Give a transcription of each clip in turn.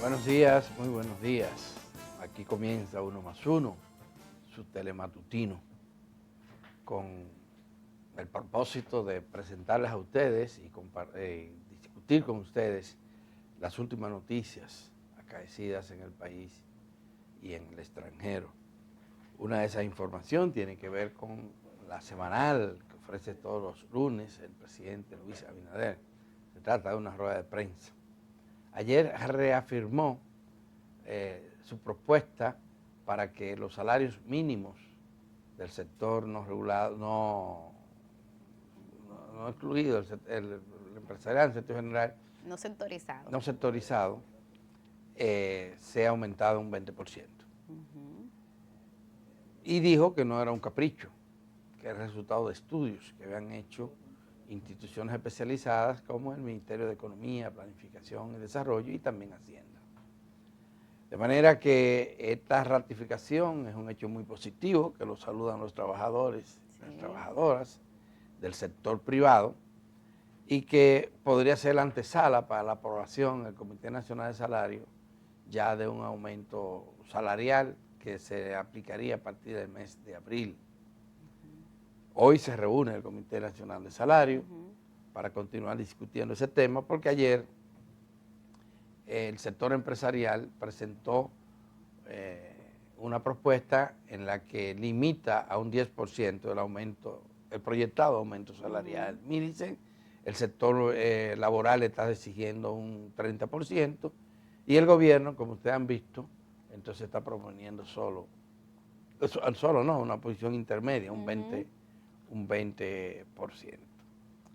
Buenos días, muy buenos días. Aquí comienza Uno más Uno, su telematutino, con el propósito de presentarles a ustedes y discutir con ustedes las últimas noticias acaecidas en el país y en el extranjero. Una de esas informaciones tiene que ver con la semanal que ofrece todos los lunes el presidente Luis Abinader. Se trata de una rueda de prensa. Ayer reafirmó su propuesta para que los salarios mínimos del sector no regulado, no excluido, el empresarial, el sector general, no sectorizado, sea aumentado un 20%. Y dijo que no era un capricho, que era el resultado de estudios que habían hecho instituciones especializadas como el Ministerio de Economía, Planificación y Desarrollo y también Hacienda. De manera que esta ratificación es un hecho muy positivo, que lo saludan los trabajadores y las trabajadoras del sector privado y que podría ser la antesala para la aprobación del Comité Nacional de Salario ya de un aumento salarial que se aplicaría a partir del mes de abril. Hoy se reúne el Comité Nacional de Salario para continuar discutiendo ese tema porque ayer el sector empresarial presentó una propuesta en la que limita a un 10% el aumento, el proyectado aumento salarial. Dicen, el sector laboral está exigiendo un 30% y el gobierno, como ustedes han visto, entonces está proponiendo una posición intermedia, un 20%.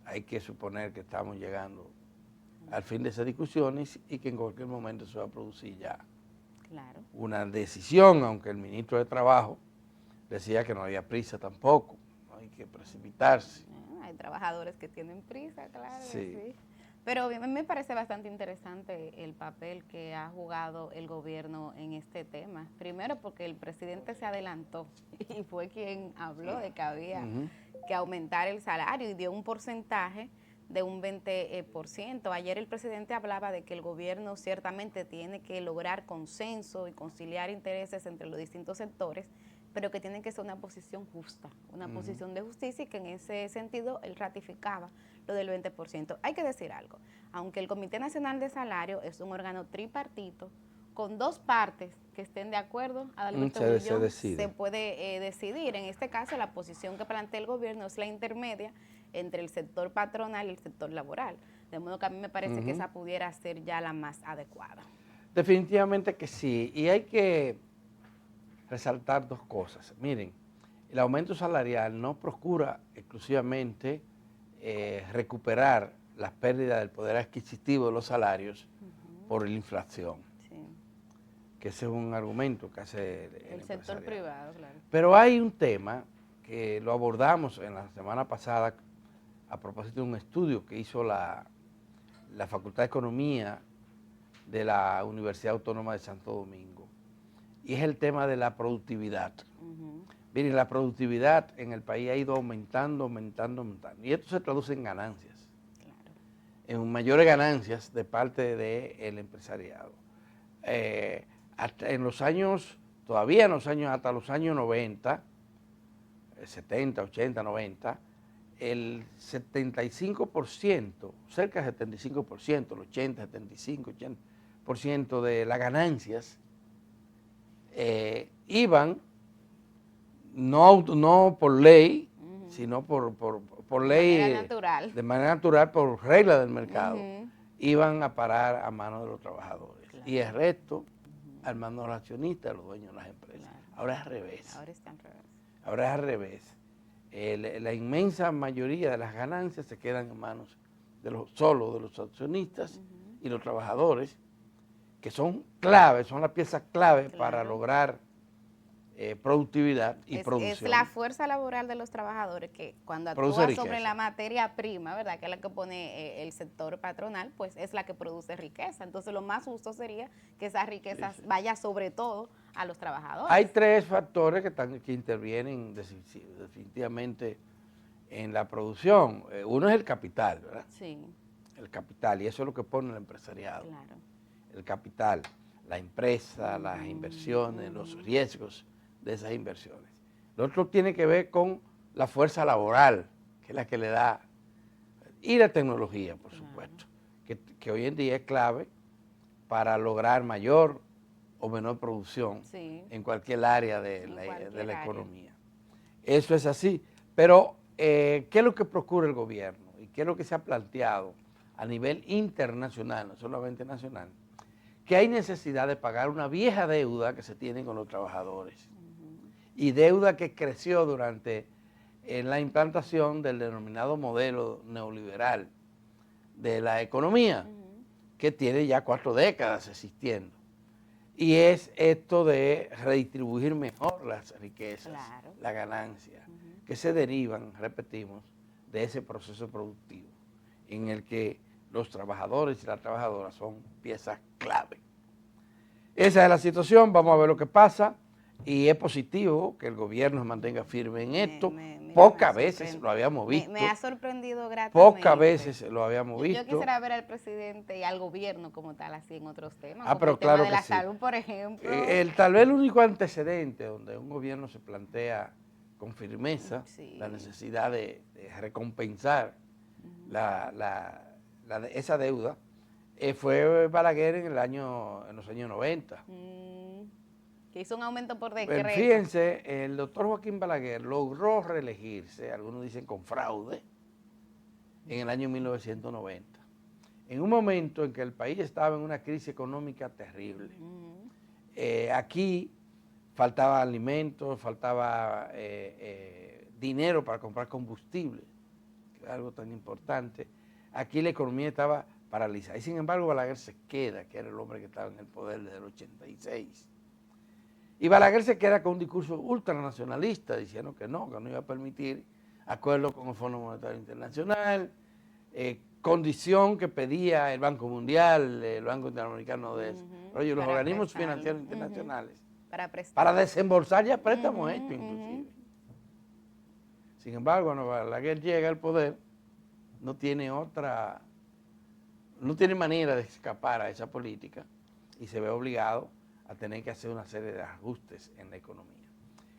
Hay que suponer que estamos llegando al fin de esas discusiones y que en cualquier momento se va a producir ya una decisión, aunque el ministro de Trabajo decía que no había prisa tampoco, no hay que precipitarse. Hay trabajadores que tienen prisa, claro Sí. que sí. Pero a mí me parece bastante interesante el papel que ha jugado el gobierno en este tema. Primero porque el presidente se adelantó y fue quien habló de que había que aumentar el salario y dio un porcentaje de un 20%. Ayer el presidente hablaba de que el gobierno ciertamente tiene que lograr consenso y conciliar intereses entre los distintos sectores, pero que tiene que ser una posición justa, una posición de justicia y que en ese sentido él ratificaba lo del 20%. Hay que decir algo, aunque el Comité Nacional de Salario es un órgano tripartito, con dos partes que estén de acuerdo, Adalberto Guillón, se puede decidir. En este caso, la posición que plantea el gobierno es la intermedia entre el sector patronal y el sector laboral. De modo que a mí me parece que esa pudiera ser ya la más adecuada. Definitivamente que sí, y hay que resaltar dos cosas. Miren, el aumento salarial no procura exclusivamente recuperar las pérdidas del poder adquisitivo de los salarios por la inflación, que ese es un argumento que hace el sector privado, claro. Pero hay un tema que lo abordamos en la semana pasada a propósito de un estudio que hizo la Facultad de Economía de la Universidad Autónoma de Santo Domingo, y es el tema de la productividad. Miren, la productividad en el país ha ido aumentando, y esto se traduce en ganancias, en mayores ganancias de parte del empresariado. Hasta en los años, todavía en los años, hasta los años 90, 70, 80, 90, el 75%, cerca del 75%, el 80, 75, 80% de las ganancias iban no por ley, sino por ley, de manera natural, por regla del mercado, iban a parar a manos de los trabajadores. Y el resto al mando de los accionistas, de los dueños de las empresas. Ahora es al revés. Ahora es al revés. La inmensa mayoría de las ganancias se quedan en manos solo de los accionistas y los trabajadores, que son claves, son las piezas clave para lograr productividad y producción. Es la fuerza laboral de los trabajadores que cuando actúa sobre la materia prima, ¿verdad?, que es la que pone el sector patronal, pues es la que produce riqueza. Entonces lo más justo sería que esa riqueza vaya sobre todo a los trabajadores. Hay tres factores que intervienen definitivamente en la producción. Uno es el capital, ¿verdad? Sí. El capital, y eso es lo que pone el empresariado. Claro. El capital. la empresa, las inversiones, los riesgos de esas inversiones. Lo otro tiene que ver con la fuerza laboral, que es la que le da, y la tecnología, por supuesto, que hoy en día es clave para lograr mayor o menor producción en cualquier área de la economía. Eso es así, pero ¿qué es lo que procura el gobierno? ¿Y qué es lo que se ha planteado a nivel internacional, no solamente nacional? Que hay necesidad de pagar una vieja deuda que se tiene con los trabajadores y deuda que creció durante la implantación del denominado modelo neoliberal de la economía, que tiene ya 4 décadas existiendo. Y es esto de redistribuir mejor las riquezas, las ganancias, que se derivan, repetimos, de ese proceso productivo, en el que los trabajadores y las trabajadoras son piezas clave. Esa es la situación, vamos a ver lo que pasa, y es positivo que el gobierno se mantenga firme en esto. Pocas veces lo habíamos visto. Me ha sorprendido gratamente. Pocas veces lo habíamos visto. Yo quisiera ver al presidente y al gobierno como tal, así en otros temas, como pero el tema de la salud, por ejemplo. Tal vez el único antecedente donde un gobierno se plantea con firmeza la necesidad de recompensar esa deuda fue Balaguer en los años 90. Que hizo un aumento por decreto. Pero fíjense, el doctor Joaquín Balaguer logró reelegirse, algunos dicen con fraude, en el año 1990. En un momento en que el país estaba en una crisis económica terrible. Aquí faltaba alimentos, faltaba dinero para comprar combustible, que es algo tan importante. Aquí la economía estaba paralizada. Y sin embargo Balaguer se queda, que era el hombre que estaba en el poder desde el 86. Y Balaguer se queda con un discurso ultranacionalista, diciendo que no iba a permitir acuerdos con el Fondo Monetario Internacional, condición que pedía el Banco Mundial, el Banco Interamericano de Desarrollo, los organismos financieros internacionales, para desembolsar ya préstamos hechos inclusive. Sin embargo, cuando Balaguer llega al poder, no tiene manera de escapar a esa política y se ve obligado a tener que hacer una serie de ajustes en la economía.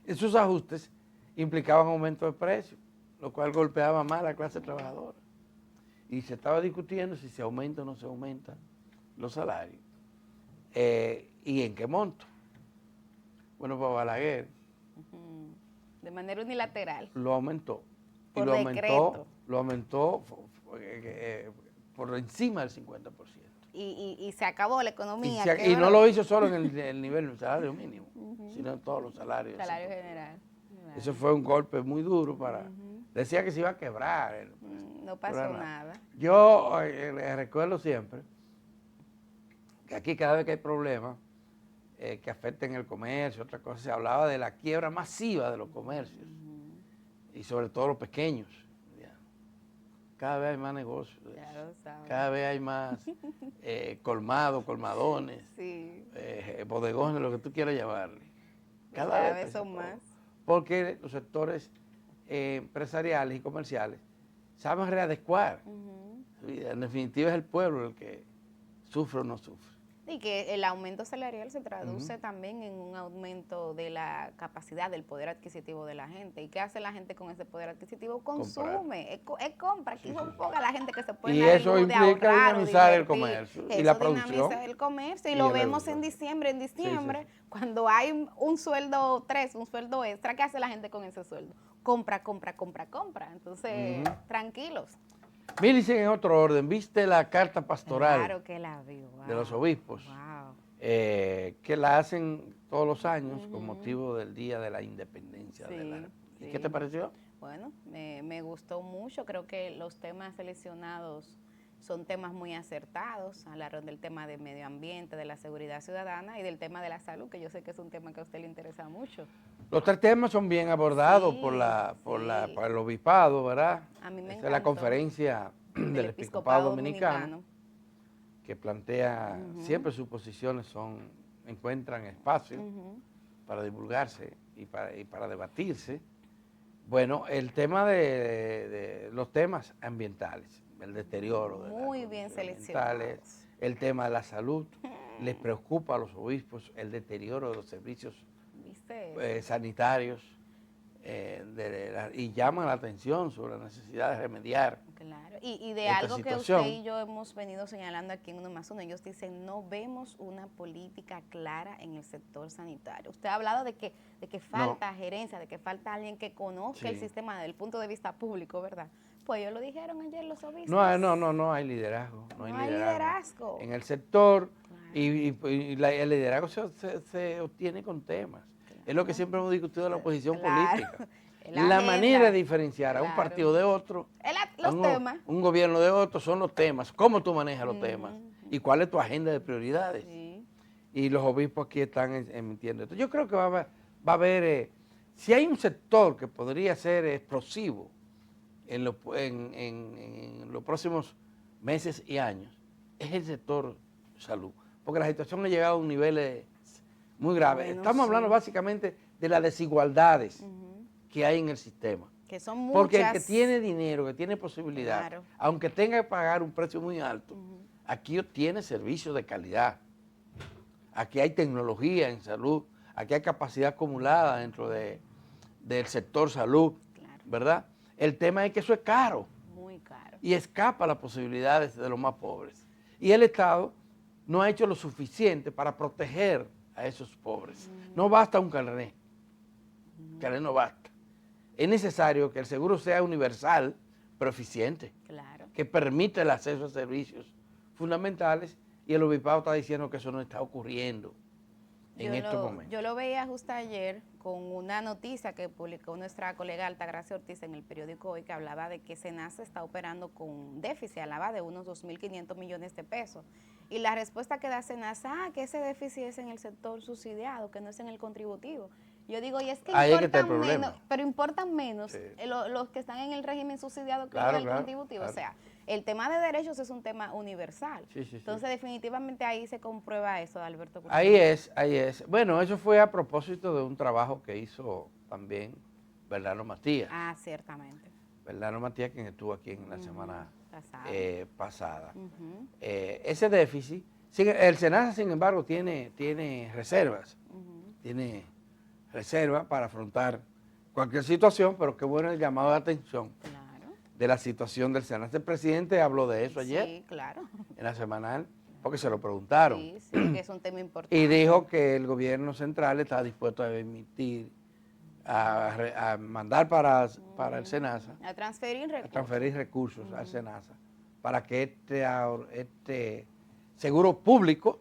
Esos ajustes implicaban aumento de precios, lo cual golpeaba más a la clase trabajadora. Y se estaba discutiendo si se aumenta o no se aumentan los salarios. ¿Y en qué monto? Bueno, para Balaguer. De manera unilateral. Lo aumentó. Por y decreto. Lo aumentó por encima del 50%. Y se acabó la economía. Y no lo hizo solo en el nivel del salario mínimo, sino en todos los salarios. Salario general. Claro. Eso fue un golpe muy duro para... Decía que se iba a quebrar. No pasó nada. Yo recuerdo siempre que aquí cada vez que hay problemas que afecten el comercio, otra cosa, se hablaba de la quiebra masiva de los comercios y sobre todo los pequeños. Cada vez hay más negocios, cada vez hay más colmados, colmadones, bodegones, lo que tú quieras llamarle. Cada vez son más. Porque los sectores empresariales y comerciales saben readecuar. En definitiva es el pueblo el que sufre o no sufre. Y que el aumento salarial se traduce también en un aumento de la capacidad, del poder adquisitivo de la gente. ¿Y qué hace la gente con ese poder adquisitivo? Consume, es compra. Aquí son pocas la gente que se puede dar el lujo de ahorrar. Y eso implica dinamizar el comercio y la producción. Dinamiza el comercio y lo vemos en diciembre. Cuando hay un sueldo extra, ¿qué hace la gente con ese sueldo? Compra. Entonces, tranquilos. Milicen, en otro orden, ¿viste la carta pastoral? Claro que la vi, de los obispos? Que la hacen todos los años con motivo del Día de la Independencia de la República. ¿Y qué te pareció? Bueno, me gustó mucho. Creo que los temas seleccionados son temas muy acertados, hablaron del tema del medio ambiente, de la seguridad ciudadana y del tema de la salud, que yo sé que es un tema que a usted le interesa mucho. Los 3 temas son bien abordados por el obispado, ¿verdad? A mí me encantó. Es la conferencia del Episcopado Dominicano, que plantea, siempre sus posiciones encuentran espacio para divulgarse y para debatirse. Bueno, el tema de los temas ambientales, el deterioro de muy bien seleccionados, el tema de la salud les preocupa a los obispos el deterioro de los servicios ¿Viste? sanitarios y llaman la atención sobre la necesidad de remediar Claro, y de esta algo que situación. usted y yo hemos venido señalando aquí en Uno más Uno, ellos dicen, no vemos una política clara en el sector sanitario. Usted ha hablado de que falta gerencia, de que falta alguien que conozca el sistema desde el punto de vista público, ¿verdad? Pues ellos lo dijeron ayer los obispos. No hay liderazgo. No hay liderazgo en el sector. Claro. El liderazgo se obtiene con temas. Claro. Es lo que siempre hemos discutido en la oposición política. La manera de diferenciar a un partido de otro, un gobierno de otro, son los temas. ¿Cómo tú manejas los temas? ¿Y cuál es tu agenda de prioridades? Sí. Y los obispos aquí están emitiendo esto. Yo creo que va a haber, si hay un sector que podría ser explosivo en los próximos meses y años, es el sector salud. Porque la situación ha llegado a un nivel muy grave. Bueno, estamos hablando básicamente de las desigualdades que hay en el sistema. Que son muchas. Porque el que tiene dinero, que tiene posibilidad, claro, aunque tenga que pagar un precio muy alto, aquí obtiene servicios de calidad. Aquí hay tecnología en salud, aquí hay capacidad acumulada dentro del sector salud, claro, ¿verdad? El tema es que eso es caro. Muy caro. Y escapa a las posibilidades de los más pobres. Y el Estado no ha hecho lo suficiente para proteger a esos pobres. No basta un carnet. Carnet no basta. Es necesario que el seguro sea universal, pero eficiente. Claro. Que permita el acceso a servicios fundamentales, y el obispado está diciendo que eso no está ocurriendo en estos momentos. Yo lo veía justo ayer con una noticia que publicó nuestra colega Altagracia Ortiz en el periódico Hoy, que hablaba de que SENASA está operando con déficit, hablaba de unos 2.500 millones de pesos. Y la respuesta que da SENASA, que ese déficit es en el sector subsidiado, que no es en el contributivo. Yo digo, y es que importan menos, pero importan menos los que están en el régimen subsidiado que en el contributivo. Claro. O sea, el tema de derechos es un tema universal. Entonces, definitivamente ahí se comprueba eso, Alberto. Ahí es. Bueno, eso fue a propósito de un trabajo que hizo también Bernardo Matías. Ah, ciertamente. Bernardo Matías, quien estuvo aquí en la semana pasada. Ese déficit, el SENASA, sin embargo, tiene reservas. Tiene reserva para afrontar cualquier situación, pero qué bueno el llamado de atención de la situación del SENASA. El presidente habló de eso ayer, en la semanal, porque se lo preguntaron. Sí, que es un tema importante. Y dijo que el gobierno central está dispuesto a emitir, a mandar para el SENASA, a transferir recursos al SENASA, para que este seguro público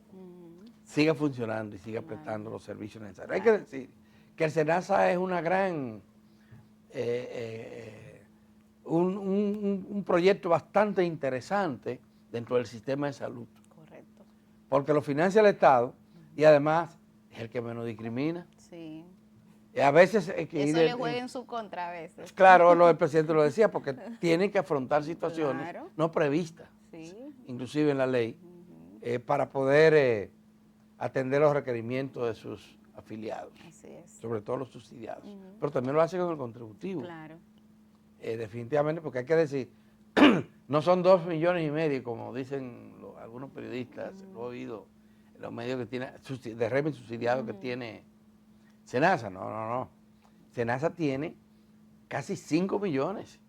siga funcionando y siga prestando los servicios necesarios. Hay que decir que el SENASA es una gran, un proyecto bastante interesante dentro del sistema de salud. Correcto. Porque lo financia el Estado y además es el que menos discrimina. Sí. Y a veces eso le juega en su contra a veces. Claro, el presidente lo decía, porque tiene que afrontar situaciones no previstas, inclusive en la ley, para poder atender los requerimientos de sus afiliados, sobre todo los subsidiados, pero también lo hace con el contributivo. Claro. Definitivamente, porque hay que decir, no son 2,5 millones, como dicen algunos periodistas, lo he oído en los medios que tiene, de régimen subsidiado que tiene SENASA. No. SENASA tiene casi 5 millones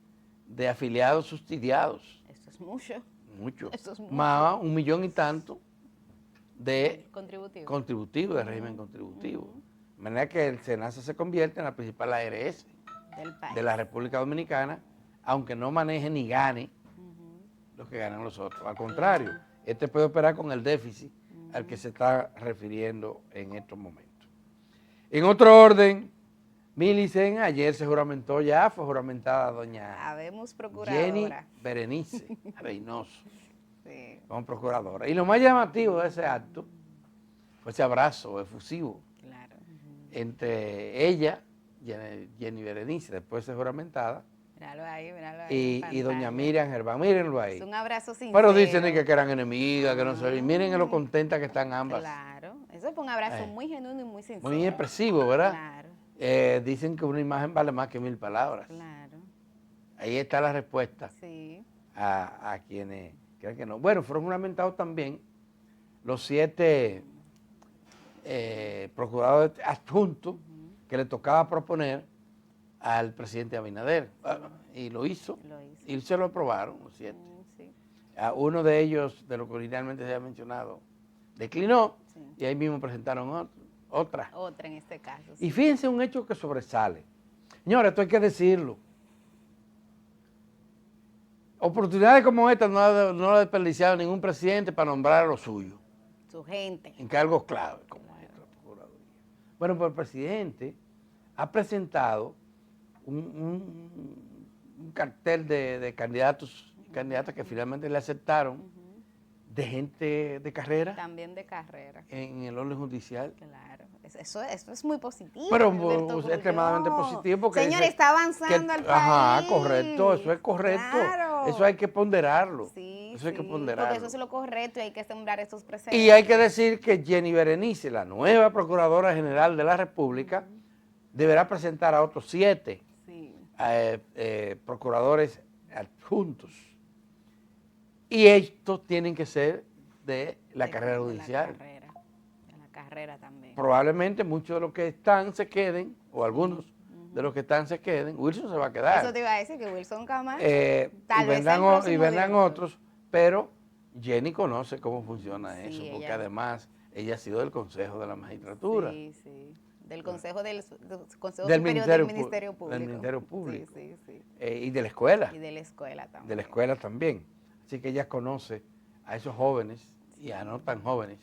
de afiliados subsidiados. Eso es mucho. Mucho. Eso es mucho. Más 1 millón y tanto de contributivo, de régimen contributivo. De manera que el SENASA se convierte en la principal ARS de la República Dominicana, aunque no maneje ni gane lo que ganan los otros. Al contrario, este puede operar con el déficit al que se está refiriendo en estos momentos. En otro orden, Milicen, ayer se juramentó, ya fue juramentada doña Habemos procuradora Jenny Berenice Reynoso, como procuradora. Y lo más llamativo de ese acto fue ese abrazo efusivo entre ella, Jenny Berenice, después de juramentada, míralo ahí, y doña Miriam Gerván. Mírenlo ahí. Es un abrazo sincero. Pero dicen que eran enemigas, que no se... Miren lo contentas que están ambas. Claro, eso fue un abrazo muy genuino y muy sincero. Muy expresivo, ¿verdad? Claro. Dicen que una imagen vale más que 1000 palabras. Claro. Ahí está la respuesta a quienes creen que no. Bueno, fueron juramentados también los 7 procuradores adjuntos que le tocaba proponer al presidente Abinader. Y lo hizo. Y se lo aprobaron, los 7. Sí. Uno de ellos, de lo que originalmente se había mencionado, declinó, Sí. y ahí mismo presentaron otra. Otra en este caso. Sí. Y fíjense un hecho que sobresale. Señores, esto hay que decirlo. Oportunidades como esta no la ha desperdiciado ningún presidente para nombrar a lo suyo. Su gente. En cargos clave, como esta Procuraduría. Bueno, pues el presidente ha presentado un cartel de candidatos y candidatas que finalmente le aceptaron, de gente de carrera. También de carrera. En el orden judicial. Claro. Eso es muy positivo. Pero es extremadamente positivo porque señor, está avanzando el país. Ajá, correcto, eso es correcto. Claro. Eso hay que ponderarlo. Sí, eso hay que ponderarlo. Porque eso es lo correcto y hay que sembrar esos precedentes. Y hay que decir que Jenny Berenice, la nueva Procuradora General de la República, deberá presentar a otros 7 procuradores adjuntos. Y estos tienen que ser de la carrera judicial. De la carrera también. Probablemente muchos de los que están se queden, o algunos de los que están se queden. Wilson se va a quedar. Eso te iba a decir, que Wilson Camacho. Y vendrán otros, pero Jenny conoce cómo funciona eso, porque además ella ha sido del Consejo de la Magistratura. Sí, sí. Del Consejo del Consejo del Superior Ministerio, del Ministerio Público. Del Ministerio Público. Sí, sí, sí. Y de la escuela. Y de la escuela también. De la escuela también. Así que ella conoce a esos jóvenes y a no tan jóvenes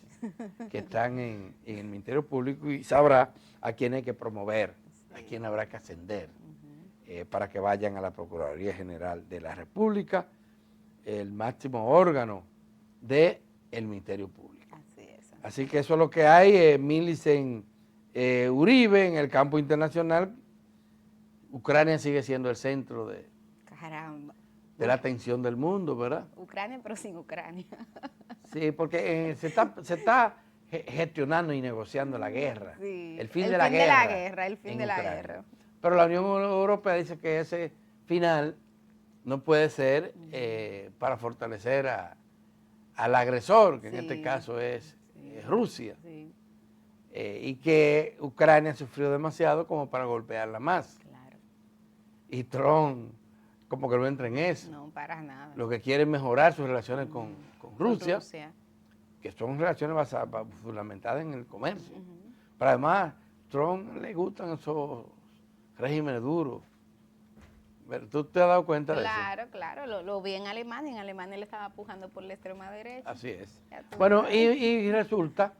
que están en el Ministerio Público y sabrá a quién hay que promover, a quién habrá que ascender para que vayan a la Procuraduría General de la República, el máximo órgano del Ministerio Público. Así es. Así que eso es lo que hay. Millicent Uribe en el campo internacional. Ucrania sigue siendo el centro de la atención del mundo, ¿verdad? Ucrania, pero sin Ucrania. Sí, porque se está gestionando y negociando la guerra. Sí, el fin de la guerra. El fin de la guerra. Pero la Unión Europea dice que ese final no puede ser para fortalecer al agresor, que en este caso es Rusia. Sí. Y que Ucrania sufrió demasiado como para golpearla más. Claro. Y Trump como que no entra en eso. No, para nada. Lo que quiere es mejorar sus relaciones con Rusia, que son relaciones fundamentadas en el comercio. Pero además, Trump le gustan esos regímenes duros. ¿Tú te has dado cuenta de eso? Claro, lo vi en Alemania. En Alemania le estaba pujando por la extrema derecha. Así es. Bueno, y resulta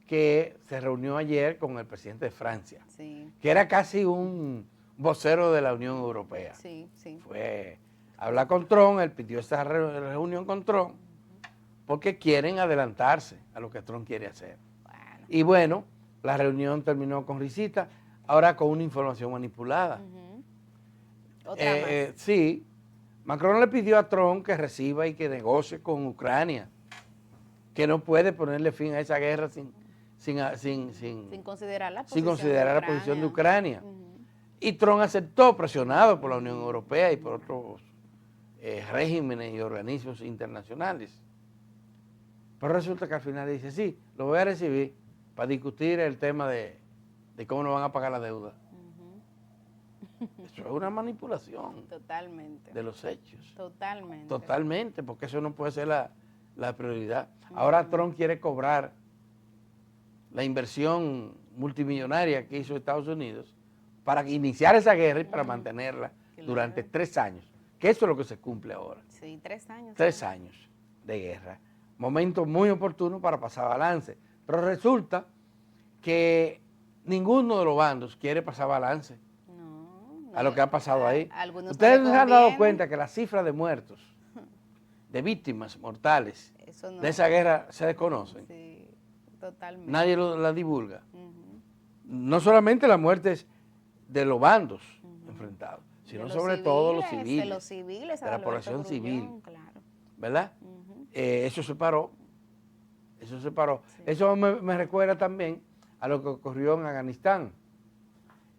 que se reunió ayer con el presidente de Francia, que era casi un vocero de la Unión Europea. Sí. Fue a hablar con Trump, él pidió esa reunión con Trump, porque quieren adelantarse a lo que Trump quiere hacer. Bueno. Y bueno, la reunión terminó con risita, ahora con una información manipulada. Otra más. Sí, Macron le pidió a Trump que reciba y que negocie con Ucrania, que no puede ponerle fin a esa guerra sin considerar la posición de Ucrania. Y Trump aceptó, presionado por la Unión Europea y por otros regímenes y organismos internacionales. Pero resulta que al final dice, sí, lo voy a recibir para discutir el tema de cómo nos van a pagar la deuda. Eso es una manipulación. Totalmente. De los hechos. Totalmente. Totalmente, porque eso no puede ser la prioridad. Ahora Trump quiere cobrar la inversión multimillonaria que hizo Estados Unidos para iniciar esa guerra y para mantenerla durante 3 años, que eso es lo que se cumple ahora. Sí, 3 años. 3 años de guerra. Momento muy oportuno para pasar balance. Pero resulta que ninguno de los bandos quiere pasar balance a lo que ha pasado ahí. Ustedes se han dado cuenta que la cifra de muertos, de víctimas mortales de esa guerra se desconocen. Sí, totalmente. Nadie la divulga. No solamente las muertes de los bandos enfrentados, sino sobre todo los civiles, de la población civil, claro. ¿Verdad? Eso se paró. Eso me recuerda también a lo que ocurrió en Afganistán,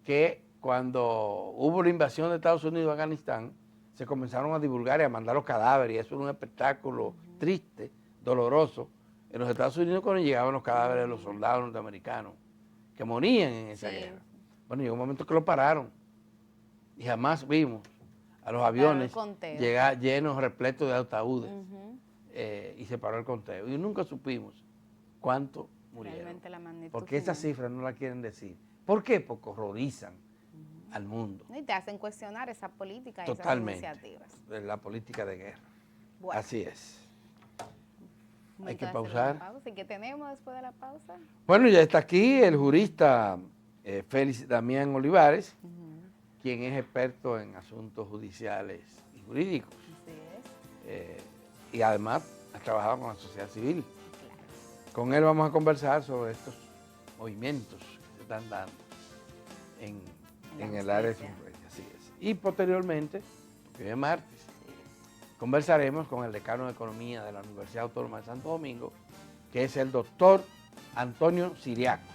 que cuando hubo la invasión de Estados Unidos a Afganistán, se comenzaron a divulgar y a mandar los cadáveres, y eso era un espectáculo triste, doloroso, en los Estados Unidos cuando llegaban los cadáveres de los soldados norteamericanos que morían en esa guerra. Bueno, llegó un momento que lo pararon y jamás vimos a los aviones llegar llenos, repletos de ataúdes, y se paró el conteo. Y nunca supimos cuánto murieron. Porque esas cifras no la quieren decir. ¿Por qué? Porque horrorizan al mundo. Y te hacen cuestionar esa política y totalmente, esas iniciativas. La política de guerra. Bueno. Así es. Hay que pausar. ¿Y qué tenemos después de la pausa? Bueno, ya está aquí el jurista Félix Damián Olivares, quien es experto en asuntos judiciales y jurídicos. Así es. Y además ha trabajado con la sociedad civil. Claro. Con él vamos a conversar sobre estos movimientos que se están dando en el área de sufragio. Así es. Y posteriormente, porque hoy es martes, conversaremos con el decano de Economía de la Universidad Autónoma de Santo Domingo, que es el doctor Antonio Siriaco.